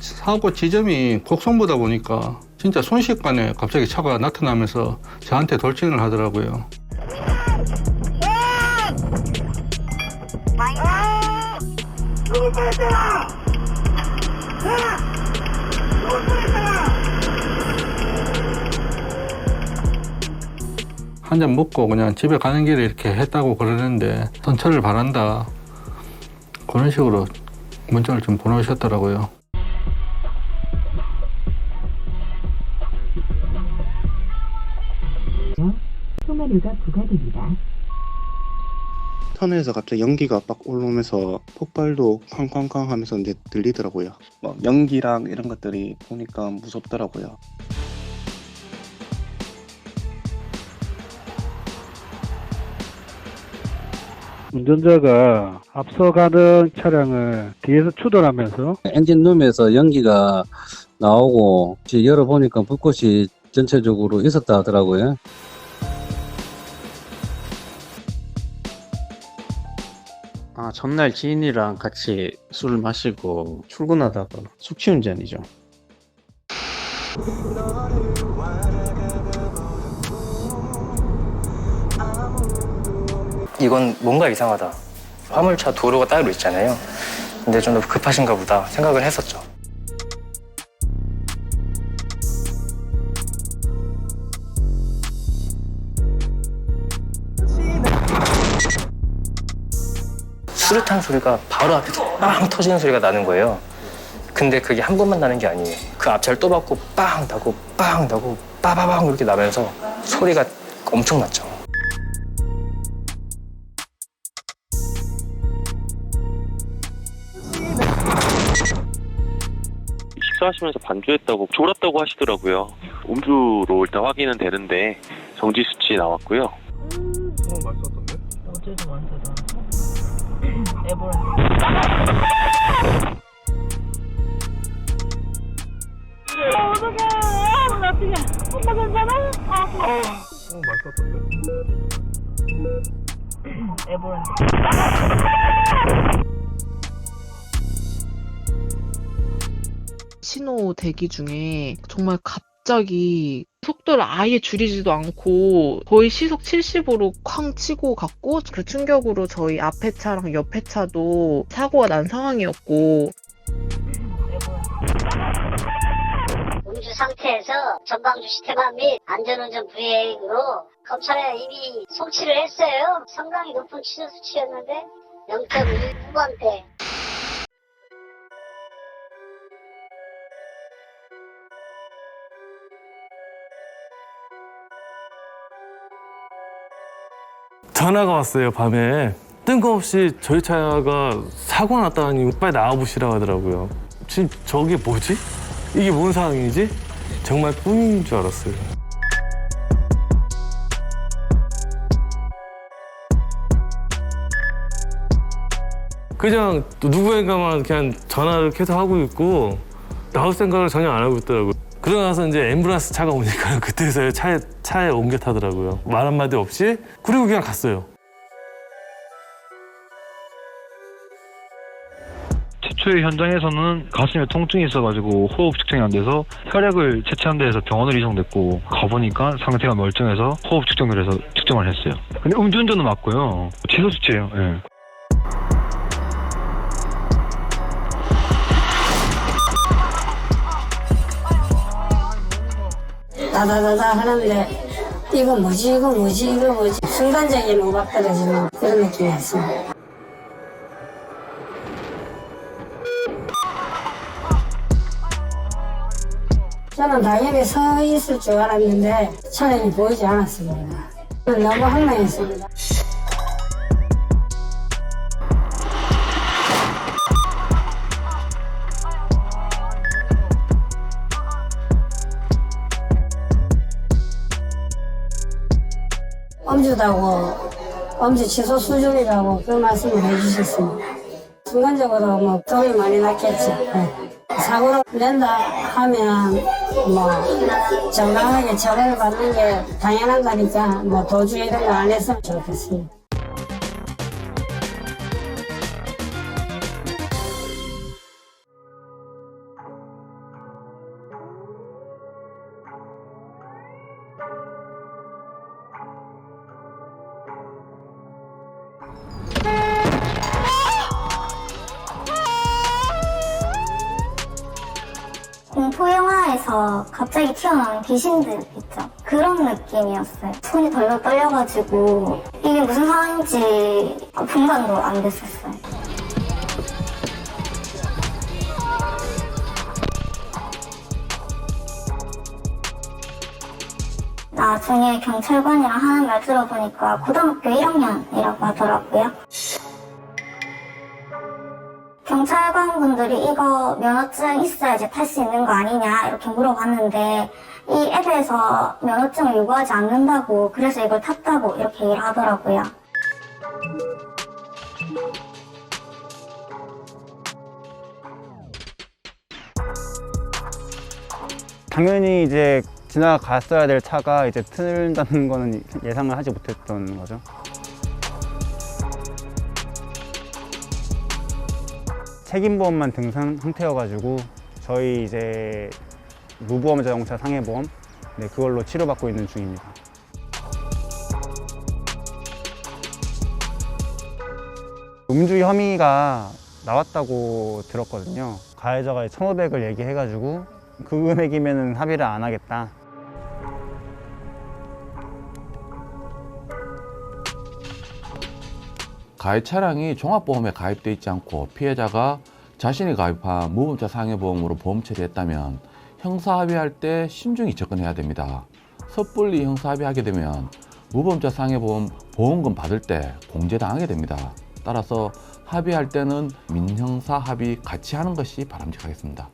사고 지점이 곡성보다 보니까 진짜 순식간에 갑자기 차가 나타나면서 저한테 돌진을 하더라고요. 한 잔 먹고 그냥 집에 가는 길에 이렇게 했다고 그러는데 선처를 바란다, 그런 식으로 문자를 좀 보내셨더라고요. 소마류가 부과됩니다. 터널에서 갑자기 연기가 막 올라오면서 폭발도 쾅쾅쾅 하면서 이제 들리더라고요. 뭐 연기랑 이런 것들이 보니까 무섭더라고요. 운전자가 앞서가는 차량을 뒤에서 추돌하면서 엔진룸에서 연기가 나오고 열어보니까 불꽃이 전체적으로 있었다 하더라고요. 전날 지인이랑 같이 술을 마시고 출근하다가 숙취운전이죠. 이건 뭔가 이상하다. 화물차 도로가 따로 있잖아요. 근데 좀 더 급하신가 보다 생각을 했었죠. 수류탄 소리가 바로 앞에서 빵 터지는 소리가 나는 거예요. 근데 그게 한 번만 나는 게 아니에요. 그 앞차를 또 받고 빵 나고 빵 나고 빠바방 이렇게 나면서 소리가 엄청 났죠. 식사하시면서 반주했다고 졸았다고 하시더라고요. 음주로 일단 확인은 되는데 정지 수치 나왔고요. 맛있었던데? 어제도 완전 나왔어. 에보라. 어떡해. 나 어떡해. 엄마 괜찮아? 맛있었던데? 에보라. 신호 대기 중에 정말 갑자기 속도를 아예 줄이지도 않고 거의 시속 70으로 쾅 치고 갔고, 그 충격으로 저희 앞에 차랑 옆에 차도 사고가 난 상황이었고. 음주 상태에서 전방주 시태만 및 안전운전 불이행으로 검찰에 이미 송치를 했어요. 상당히 높은 취소 수치였는데 0.1 후반대. 전화가 왔어요. 밤에 뜬금없이 저희 차가 사고 났다니 빨리 나와보시라고 하더라고요. 지금 저게 뭐지? 이게 뭔 상황이지? 정말 꿈인 줄 알았어요. 그냥 누구인가만 그냥 전화를 계속 하고 있고 나올 생각을 전혀 안 하고 있더라고요. 그러고 나서 이제 앰뷸런스 차가 오니까 그때서야 차에 옮겨 타더라고요. 말 한마디 없이. 그리고 그냥 갔어요. 최초의 현장에서는 가슴에 통증이 있어가지고 호흡 측정이 안 돼서 혈액을 채취한 데에서 병원으로 이송됐고, 가보니까 상태가 멀쩡해서 호흡 측정을 해서 측정을 했어요. 근데 음주운전은 맞고요. 취소 수치예요. 예. 다다다다 하는데 이거 뭐지 이거 뭐지 이거 뭐지 순간적인 오박 떨어지는 그런 느낌이었어요. 저는 당연히 서 있을 줄 알았는데 차량이 보이지 않았습니다. 너무 황당했습니다. 엄주다고, 엄주 취소 수준이라고 그 말씀을 해주셨습니다. 순간적으로 뭐 돈이 많이 났겠지. 네. 사고로 낸다 하면 뭐 정당하게 처벌을 받는 게 당연한 거니까 뭐 도주 이런 거 안 했으면 좋겠습니다. 공포 영화에서 갑자기 튀어나오는 귀신들 있죠? 그런 느낌이었어요. 손이 덜덜 떨려가지고 이게 무슨 상황인지 분간도 안 됐었어요. 나중에 경찰관이랑 하는 말 들어보니까 고등학교 1학년이라고 하더라고요. 경찰관분들이 이거 면허증 있어야지 탈 수 있는 거 아니냐 이렇게 물어봤는데 이 앱에서 면허증을 요구하지 않는다고 그래서 이걸 탔다고 이렇게 얘기를 하더라고요. 당연히 이제 지나갔어야 될 차가 이제 틀린다는 거는 예상을 하지 못했던 거죠. 책임보험만 등산 상태여가지고 저희 이제 무보험 자동차 상해보험 그걸로 치료받고 있는 중입니다. 음주 혐의가 나왔다고 들었거든요. 가해자가 1,500을 얘기해가지고 그 금액이면 합의를 안 하겠다. 가해 차량이 종합보험에 가입되어 있지 않고 피해자가 자신이 가입한 무보험자 상해보험으로 보험 처리했다면 형사합의할 때 신중히 접근해야 됩니다. 섣불리 형사합의하게 되면 무보험자 상해보험 보험금 받을 때 공제당하게 됩니다. 따라서 합의할 때는 민형사 합의 같이 하는 것이 바람직하겠습니다.